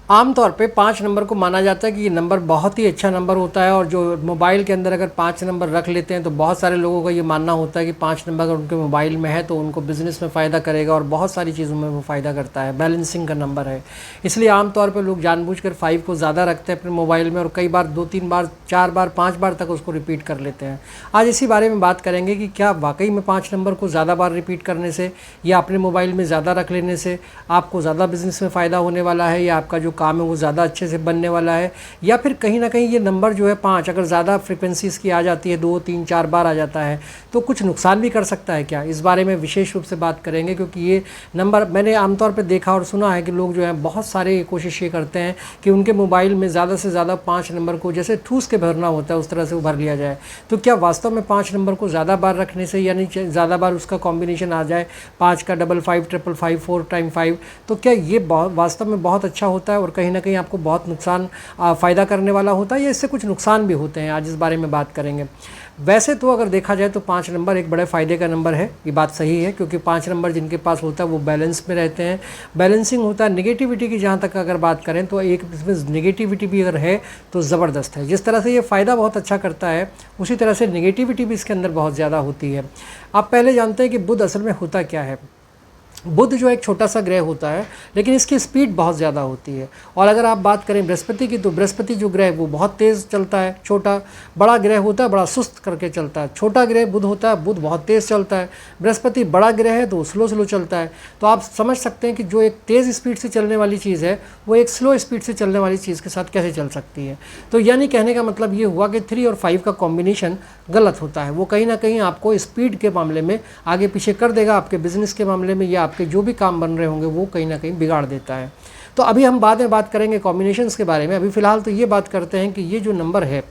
आमतौर पे 5 नंबर को माना जाता है कि ये नंबर बहुत ही अच्छा नंबर होता है, और जो मोबाइल के अंदर अगर 5 नंबर रख लेते हैं तो बहुत सारे लोगों का ये मानना होता है कि 5 नंबर अगर उनके मोबाइल में है तो उनको बिज़नेस में फ़ायदा करेगा और बहुत सारी चीज़ों में वो फ़ायदा करता है, बैलेंसिंग का नंबर है। इसलिए आमतौर पर लोग जानबूझकर 5 को ज़्यादा रखते हैं अपने मोबाइल में, और कई बार 2-3 बार 4 बार 5 बार तक उसको रिपीट कर लेते हैं। आज इसी बारे में बात करेंगे कि क्या वाकई में 5 नंबर को ज़्यादा बार रिपीट करने से या अपने मोबाइल में ज़्यादा रख लेने से आपको ज़्यादा बिज़नेस में फ़ायदा होने वाला है, या आपका जो काम है वो ज़्यादा अच्छे से बनने वाला है, या फिर कहीं ना कहीं ये नंबर जो है 5 अगर ज़्यादा फ्रिक्वेंसीज़ की आ जाती है, 2, 3, 4 बार आ जाता है तो कुछ नुकसान भी कर सकता है क्या। इस बारे में विशेष रूप से बात करेंगे, क्योंकि ये नंबर मैंने आमतौर पर देखा और सुना है कि लोग जो है बहुत सारे कोशिश ये करते हैं कि उनके मोबाइल में ज़्यादा से ज़्यादा 5 नंबर को जैसे ठूस के भरना होता है उस तरह से वो भर लिया जाए। तो क्या वास्तव में 5 नंबर को ज़्यादा बार रखने से, यानी ज़्यादा बार उसका कॉम्बिनेशन आ जाए 5 का 55, 555, 4 टाइम 5, तो क्या ये वास्तव में बहुत अच्छा होता है और कहीं ना कहीं आपको बहुत नुकसान फ़ायदा करने वाला होता है, या इससे कुछ नुकसान भी होते हैं? आज इस बारे में बात करेंगे। वैसे तो अगर देखा जाए तो 5 नंबर एक बड़े फ़ायदे का नंबर है, ये बात सही है, क्योंकि 5 नंबर जिनके पास होता है वो बैलेंस में रहते हैं, बैलेंसिंग होता है। नेगेटिविटी की जहाँ तक अगर बात करें तो एक इसमें नेगेटिविटी भी अगर है तो ज़बरदस्त है। जिस तरह से ये फ़ायदा बहुत अच्छा करता है उसी तरह से नेगेटिविटी भी इसके अंदर बहुत ज़्यादा होती है। आप पहले जानते हैं कि बुध असल में होता क्या है। बुध जो एक छोटा सा ग्रह होता है, लेकिन इसकी स्पीड बहुत ज़्यादा होती है। और अगर आप बात करें बृहस्पति की, तो बृहस्पति जो ग्रह वो बहुत तेज़ चलता है, छोटा बड़ा ग्रह होता है, बड़ा सुस्त करके चलता है। छोटा ग्रह बुध होता है, बुध बहुत तेज़ चलता है। बृहस्पति बड़ा ग्रह है तो स्लो स्लो चलता है। तो आप समझ सकते हैं कि जो एक तेज़ स्पीड से चलने वाली चीज़ है वो एक स्लो स्पीड से चलने वाली चीज़ के साथ कैसे चल सकती है। तो यानी कहने का मतलब ये हुआ कि 3 और 5 का कॉम्बिनेशन गलत होता है। वो कहीं ना कहीं आपको स्पीड के मामले में आगे पीछे कर देगा, आपके बिजनेस के मामले में, या आपके जो भी काम बन रहे होंगे वो कहीं ना कहीं बिगाड़ देता है। तो अभी हम बाद में बात करेंगे कॉम्बिनेशंस के बारे में। अभी फ़िलहाल तो ये बात करते हैं कि ये जो नंबर है,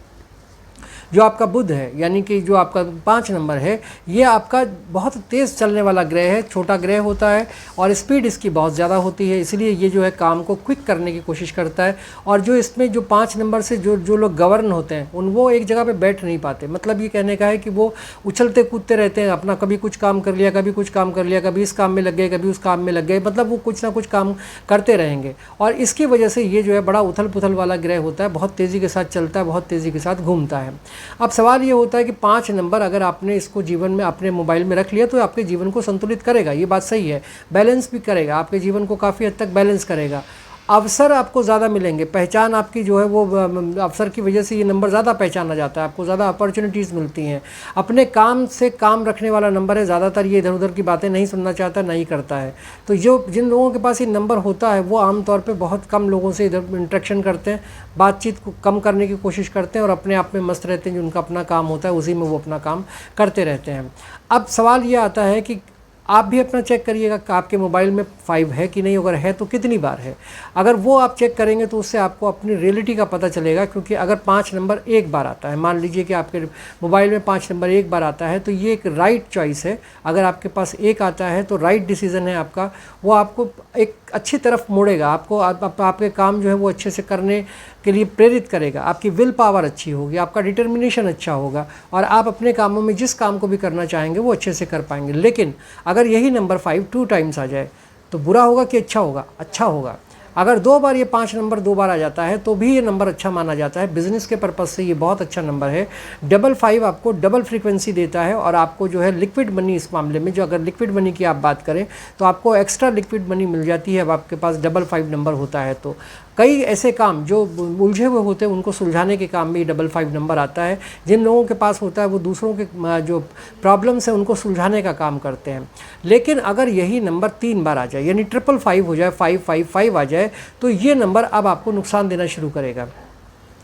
जो आपका बुध है, यानी कि जो आपका 5 नंबर है, ये आपका बहुत तेज़ चलने वाला ग्रह है, छोटा ग्रह होता है और स्पीड इसकी बहुत ज़्यादा होती है। इसलिए ये जो है काम को क्विक करने की कोशिश करता है। और जो इसमें जो 5 नंबर से जो लोग गवर्न होते हैं वो एक जगह पे बैठ नहीं पाते। मतलब ये कहने का है कि वो उछलते कूदते रहते हैं, अपना कभी कुछ काम कर लिया, कभी कुछ काम कर लिया, कभी इस काम में लग गए, कभी उस काम में लग गए, मतलब वो कुछ ना कुछ काम करते रहेंगे। और इसकी वजह से ये जो है बड़ा उथल पुथल वाला ग्रह होता है, बहुत तेज़ी के साथ चलता है, बहुत तेज़ी के साथ घूमता है। अब सवाल ये होता है कि 5 नंबर अगर आपने इसको जीवन में अपने मोबाइल में रख लिया तो आपके जीवन को संतुलित करेगा, ये बात सही है। बैलेंस भी करेगा, आपके जीवन को काफ़ी हद तक बैलेंस करेगा। अवसर आपको ज़्यादा मिलेंगे, पहचान आपकी जो है वो अवसर की वजह से ये नंबर ज़्यादा पहचाना जाता है, आपको ज़्यादा अपॉर्चुनिटीज़ मिलती हैं। अपने काम से काम रखने वाला नंबर है, ज़्यादातर ये इधर उधर की बातें नहीं सुनना चाहता, नहीं करता है। तो जो जिन लोगों के पास ये नंबर होता है वो आमतौर पे बहुत कम लोगों से इधर इंटरेक्शन करते हैं, बातचीत को कम करने की कोशिश करते हैं और अपने आप में मस्त रहते हैं। जो उनका अपना काम होता है उसी में वो अपना काम करते रहते हैं। अब सवाल ये आता है कि आप भी अपना चेक करिएगा कि आपके मोबाइल में 5 है कि नहीं, अगर है तो कितनी बार है। अगर वो आप चेक करेंगे तो उससे आपको अपनी रियलिटी का पता चलेगा। क्योंकि अगर 5 नंबर एक बार आता है, मान लीजिए कि आपके मोबाइल में 5 नंबर एक बार आता है, तो ये एक राइट चॉइस है। अगर आपके पास एक आता है तो राइट डिसीज़न है आपका, वो आपको एक अच्छी तरफ मोड़ेगा, आपको आपके काम जो है वो अच्छे से करने के लिए प्रेरित करेगा। आपकी विल पावर अच्छी होगी, आपका डिटर्मिनेशन अच्छा होगा और आप अपने कामों में जिस काम को भी करना चाहेंगे वो अच्छे से कर पाएंगे। लेकिन अगर यही नंबर 5 2 टाइम्स आ जाए तो बुरा होगा कि अच्छा होगा? अच्छा होगा। अगर 2 बार ये 5 नंबर 2 बार आ जाता है तो भी ये नंबर अच्छा माना जाता है। बिज़नेस के पर्पज़ से ये बहुत अच्छा नंबर है। 55 आपको डबल फ्रीक्वेंसी देता है और आपको जो है लिक्विड मनी, इस मामले में जो अगर लिक्विड मनी की आप बात करें तो आपको एक्स्ट्रा लिक्विड मनी मिल जाती है। अब आपके पास 55 नंबर होता है तो कई ऐसे काम जो उलझे हुए होते हैं उनको सुलझाने के काम में 55 नंबर आता है। जिन लोगों के पास होता है वो दूसरों के जो प्रॉब्लम्स हैं उनको सुलझाने का काम करते हैं। लेकिन अगर यही नंबर 3 बार आ जाए, यानी 555 हो जाए, 555 आ जाए, तो ये नंबर अब आपको नुकसान देना शुरू करेगा।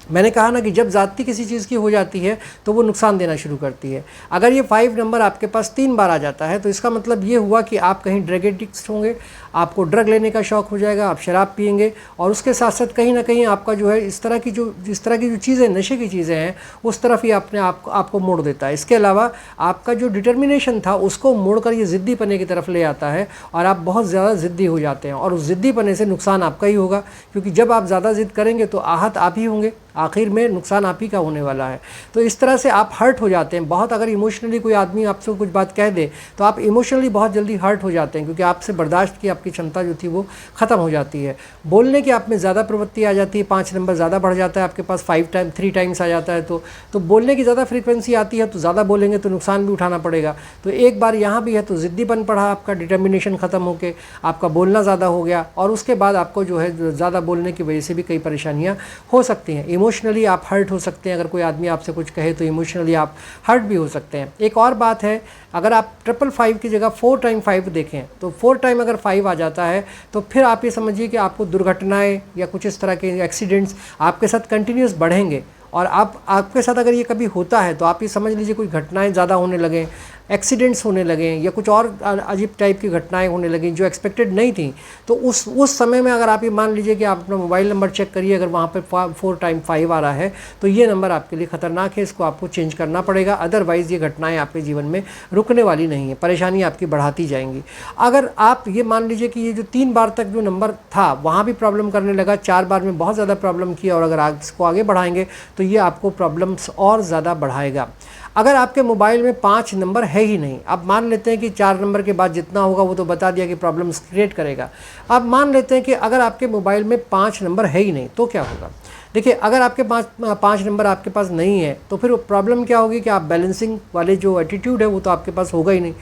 मैंने कहा ना कि जब ज़्यादती किसी चीज़ की हो जाती है तो वो नुकसान देना शुरू करती है। अगर ये 5 नंबर आपके पास 3 बार आ जाता है तो इसका मतलब ये हुआ कि आप कहीं ड्रग एडिक्ट होंगे, आपको ड्रग लेने का शौक़ हो जाएगा, आप शराब पिएंगे और उसके साथ साथ कहीं ना कहीं आपका जो है इस तरह की जो चीज़ें, नशे की चीज़ें हैं, उस तरफ ही अपने आपको मोड़ देता है। इसके अलावा आपका जो डिटर्मिनेशन था उसको मोड़कर ये ज़िद्दी पने की तरफ ले आता है और आप बहुत ज़्यादा ज़िद्दी हो जाते हैं और उस ज़िद्दी पने से नुकसान आपका ही होगा। क्योंकि जब आप ज़्यादा ज़िद करेंगे तो आहत आप ही होंगे। आखिर में नुकसान आप ही का होने वाला है। तो इस तरह से आप हर्ट हो जाते हैं बहुत। अगर इमोशनली कोई आदमी आपसे कुछ बात कह दे तो आप इमोशनली बहुत जल्दी हर्ट हो जाते हैं, क्योंकि आपसे बर्दाश्त की आपकी क्षमता जो थी वो ख़त्म हो जाती है। बोलने की आप में ज़्यादा प्रवृत्ति आ जाती है, 5 नंबर ज़्यादा बढ़ जाता है आपके पास, 3 टाइम्स आ जाता है। तो बोलने की ज़्यादा फ्रीक्वेंसी आती है तो ज़्यादा बोलेंगे तो नुकसान भी उठाना पड़ेगा। तो एक बार यहाँ भी है तो ज़िद्दीपन पड़ा, आपका डिटर्मिनेशन ख़त्म होकर आपका बोलना ज़्यादा हो गया, और उसके बाद आपको जो है ज़्यादा बोलने की वजह से भी कई परेशानियाँ हो सकती हैं। इमोशनली आप हर्ट हो सकते हैं। अगर कोई आदमी आपसे कुछ कहे तो इमोशनली आप हर्ट भी हो सकते हैं। एक और बात है, अगर आप 555 की जगह 4 टाइम 5 देखें तो 4 टाइम अगर 5 आ जाता है तो फिर आप ये समझिए कि आपको दुर्घटनाएं या कुछ इस तरह के एक्सीडेंट्स आपके साथ कंटिन्यूस बढ़ेंगे। और आपके साथ अगर ये कभी होता है तो आप ये समझ लीजिए कोई घटनाएं ज़्यादा होने लगें, एक्सीडेंट्स होने लगें, या कुछ और अजीब टाइप की घटनाएं होने लगें जो एक्सपेक्टेड नहीं थी। तो उस समय में अगर आप ये मान लीजिए कि आप अपना मोबाइल नंबर चेक करिए, अगर वहाँ पे 4 टाइम 5 आ रहा है तो ये नंबर आपके लिए ख़तरनाक है, इसको आपको चेंज करना पड़ेगा। अदरवाइज़ ये घटनाएँ आपके जीवन में रुकने वाली नहीं है, परेशानी आपकी बढ़ाती जाएंगी। अगर आप ये मान लीजिए कि ये जो 3 बार तक जो नंबर था वहाँ भी प्रॉब्लम करने लगा, 4 बार में बहुत ज़्यादा प्रॉब्लम किया, और अगर इसको आगे बढ़ाएंगे तो ये आपको प्रॉब्लम्स और ज़्यादा बढ़ाएगा। अगर आपके मोबाइल में 5 नंबर है ही नहीं, अब मान लेते हैं कि 4 नंबर के बाद जितना होगा वो तो बता दिया कि प्रॉब्लम्स क्रिएट करेगा। अब मान लेते हैं कि अगर आपके मोबाइल में 5 नंबर है ही नहीं तो क्या होगा। देखिए, अगर आपके 5 नंबर आपके पास नहीं है तो फिर प्रॉब्लम क्या होगी कि आप बैलेंसिंग वाले जो एटीट्यूड है वो तो आपके पास होगा ही नहीं।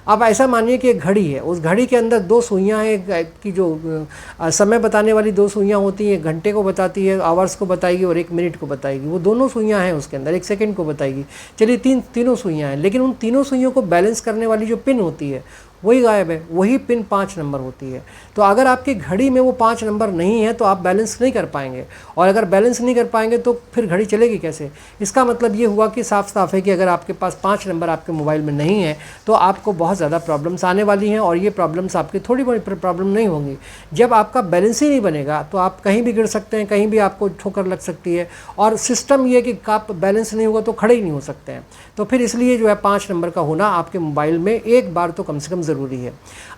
अब ऐसा मानिए कि एक घड़ी है, उस घड़ी के अंदर 2 सुइयाँ हैं कि जो समय बताने वाली 2 सुइयाँ होती हैं, 1 घंटे को बताती है, आवर्स को बताएगी, और 1 मिनट को बताएगी। वो दोनों सुइयाँ हैं उसके अंदर, 1 सेकंड को बताएगी। चलिए तीनों सुइयाँ हैं, लेकिन उन तीनों सुइयों को बैलेंस करने वाली जो पिन होती है वही गायब है, वही पिन 5 नंबर होती है। तो अगर आपकी घड़ी में वो 5 नंबर नहीं है तो आप बैलेंस नहीं कर पाएंगे, और अगर बैलेंस नहीं कर पाएंगे तो फिर घड़ी चलेगी कैसे। इसका मतलब ये हुआ कि साफ साफ है कि अगर आपके पास 5 नंबर आपके मोबाइल में नहीं है तो आपको बहुत ज़्यादा प्रॉब्लम्स आने वाली हैं, और ये प्रॉब्लम्स आपकी थोड़ी बड़ी प्रॉब्लम नहीं होंगी। जब आपका बैलेंस ही नहीं बनेगा तो आप कहीं भी गिर सकते हैं, कहीं भी आपको ठोकर लग सकती है, और सिस्टम ये कि आप बैलेंस नहीं होगा तो खड़े ही नहीं हो सकते हैं। तो फिर इसलिए जो है 5 नंबर का होना आपके मोबाइल में एक बार तो कम से कम ज़रूरी है।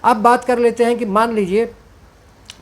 अब बात कर लेते हैं कि मान लीजिए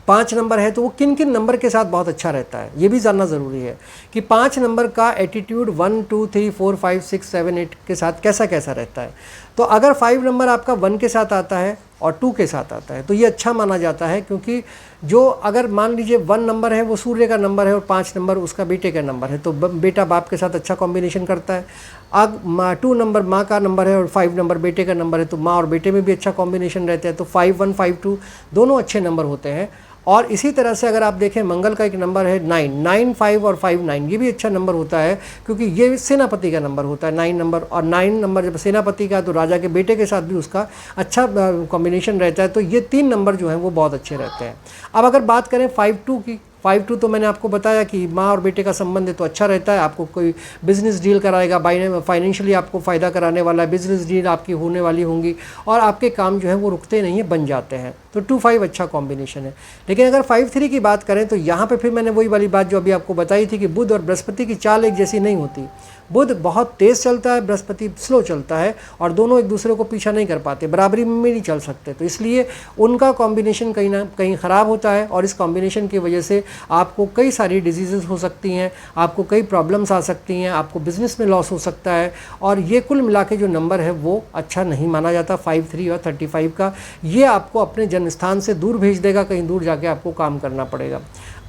5 नंबर है तो वो किन किन नंबर के साथ बहुत अच्छा रहता है, ये भी जानना ज़रूरी है कि 5 नंबर का एटीट्यूड 1 2 3 4 5 6 7 8 के साथ कैसा कैसा रहता है। तो अगर 5 नंबर आपका 1 के साथ आता है और 2 के साथ आता है तो ये अच्छा माना जाता है, क्योंकि जो अगर मान लीजिए 1 नंबर है वो सूर्य का नंबर है और 5 नंबर उसका बेटे का नंबर है, तो बेटा बाप के साथ अच्छा कॉम्बिनेशन करता है। अब 2 नंबर माँ का नंबर है और 5 नंबर बेटे का नंबर है, तो माँ और बेटे में भी अच्छा कॉम्बिनेशन रहता है। तो 5 1 5 2 दोनों अच्छे नंबर होते हैं। और इसी तरह से अगर आप देखें मंगल का एक नंबर है 9 9 5 और 5 9, ये भी अच्छा नंबर होता है, क्योंकि ये सेनापति का नंबर होता है 9 नंबर। और 9 नंबर जब सेनापति का तो राजा के बेटे के साथ भी उसका अच्छा कॉम्बिनेशन रहता है। तो ये 3 नंबर जो हैं वो बहुत अच्छे रहते हैं। अब अगर बात करें 5 2 की, 5 2 तो मैंने आपको बताया कि माँ और बेटे का संबंध है तो अच्छा रहता है। आपको कोई बिजनेस डील कराएगा, फाइनेंशियली आपको फ़ायदा कराने वाला बिजनेस डील आपकी होने वाली होंगी, और आपके काम जो है वो रुकते नहीं है, बन जाते हैं। तो 2 5 अच्छा कॉम्बिनेशन है। लेकिन अगर 5 3 की बात करें तो यहाँ पे फिर मैंने वही वाली बात जो अभी आपको बताई थी कि बुध और बृहस्पति की चाल एक जैसी नहीं होती। बुध बहुत तेज़ चलता है, बृहस्पति स्लो चलता है, और दोनों एक दूसरे को पीछा नहीं कर पाते, बराबरी में नहीं चल सकते। तो इसलिए उनका कॉम्बिनेशन कहीं ना कहीं ख़राब होता है, और इस कॉम्बिनेशन की वजह से आपको कई सारी डिजीज़ेस हो सकती हैं, आपको कई प्रॉब्लम्स आ सकती हैं, आपको बिज़नेस में लॉस हो सकता है। और ये कुल मिला के जो नंबर है वो अच्छा नहीं माना जाता 5 3 और 35 का। ये आपको अपने जन्म स्थान से दूर भेज देगा, कहीं दूर जाके आपको काम करना पड़ेगा।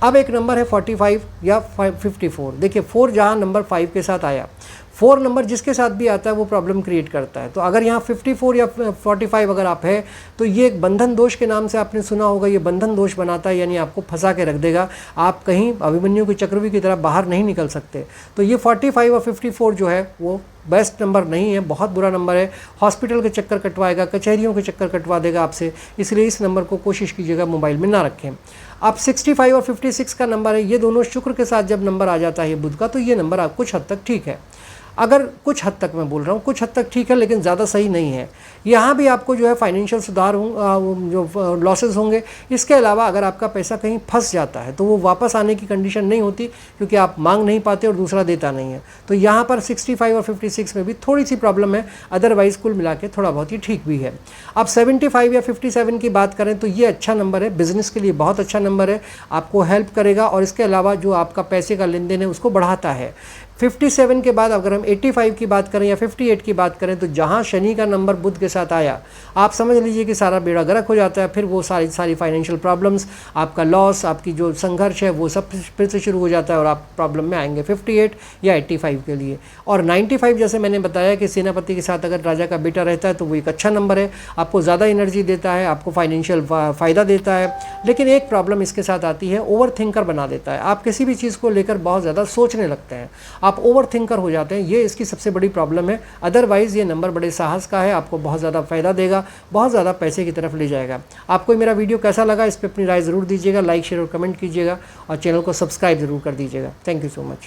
अब एक नंबर है 45 या 54। देखिए 4 जहाँ नंबर 5 के साथ आया, 4 नंबर जिसके साथ भी आता है वो प्रॉब्लम क्रिएट करता है। तो अगर यहाँ 54 या 45 अगर आप है तो ये एक बंधन दोष के नाम से आपने सुना होगा, ये बंधन दोष बनाता है, यानी आपको फंसा के रख देगा, आप कहीं अभिमन्यु के चक्रव्यूह की तरह बाहर नहीं निकल सकते। तो ये 45 और 54 जो है वो बेस्ट नंबर नहीं है, बहुत बुरा नंबर है। हॉस्पिटल के चक्कर कटवाएगा, कचहरियों के चक्कर कटवा देगा आपसे, इसलिए इस नंबर को कोशिश कीजिएगा मोबाइल में ना रखें। अब 65 और 56 का नंबर है, ये दोनों शुक्र के साथ जब नंबर आ जाता है बुध का, तो ये नंबर आप कुछ हद तक ठीक है। अगर कुछ हद तक मैं बोल रहा हूँ, कुछ हद तक ठीक है लेकिन ज़्यादा सही नहीं है। यहाँ भी आपको जो है फाइनेंशियल सुधार जो लॉसेस होंगे। इसके अलावा अगर आपका पैसा कहीं फंस जाता है तो वो वापस आने की कंडीशन नहीं होती, क्योंकि आप मांग नहीं पाते और दूसरा देता नहीं है। तो यहाँ पर 65 और 56 में भी थोड़ी सी प्रॉब्लम है, अदरवाइज़ कुल मिला के थोड़ा बहुत ही ठीक भी है। अब 75 या 57 की बात करें तो ये अच्छा नंबर है, बिज़नेस के लिए बहुत अच्छा नंबर नंबर है, आपको हेल्प करेगा और इसके अलावा जो आपका पैसे का लेन देन है उसको बढ़ाता है। 57 के बाद अगर हम 85 की बात करें या 58 की बात करें तो जहाँ शनि का नंबर बुध के साथ आया, आप समझ लीजिए कि सारा बेड़ा गर्क हो जाता है। फिर वो सारी फाइनेंशियल प्रॉब्लम्स, आपका लॉस, आपकी जो संघर्ष है वो सब फिर से शुरू हो जाता है और आप प्रॉब्लम में आएंगे 58 या 85 के लिए। और 95 जैसे मैंने बताया कि सेनापति के साथ अगर राजा का बेटा रहता है तो वो एक अच्छा नंबर है, आपको ज़्यादा एनर्जी देता है, आपको फाइनेंशियल फ़ायदा देता है। लेकिन एक प्रॉब्लम इसके साथ आती है, ओवर थिंकर बना देता है। आप किसी भी चीज़ को लेकर बहुत ज़्यादा सोचने लगते हैं, आप ओवर थिंकर हो जाते हैं, ये इसकी सबसे बड़ी प्रॉब्लम है। अदरवाइज़ ये नंबर बड़े साहस का है, आपको बहुत ज़्यादा फ़ायदा देगा, बहुत ज़्यादा पैसे की तरफ ले जाएगा। आपको मेरा वीडियो कैसा लगा इस पर अपनी राय ज़रूर दीजिएगा, लाइक शेयर और कमेंट कीजिएगा और चैनल को सब्सक्राइब ज़रूर कर दीजिएगा। Thank you so much.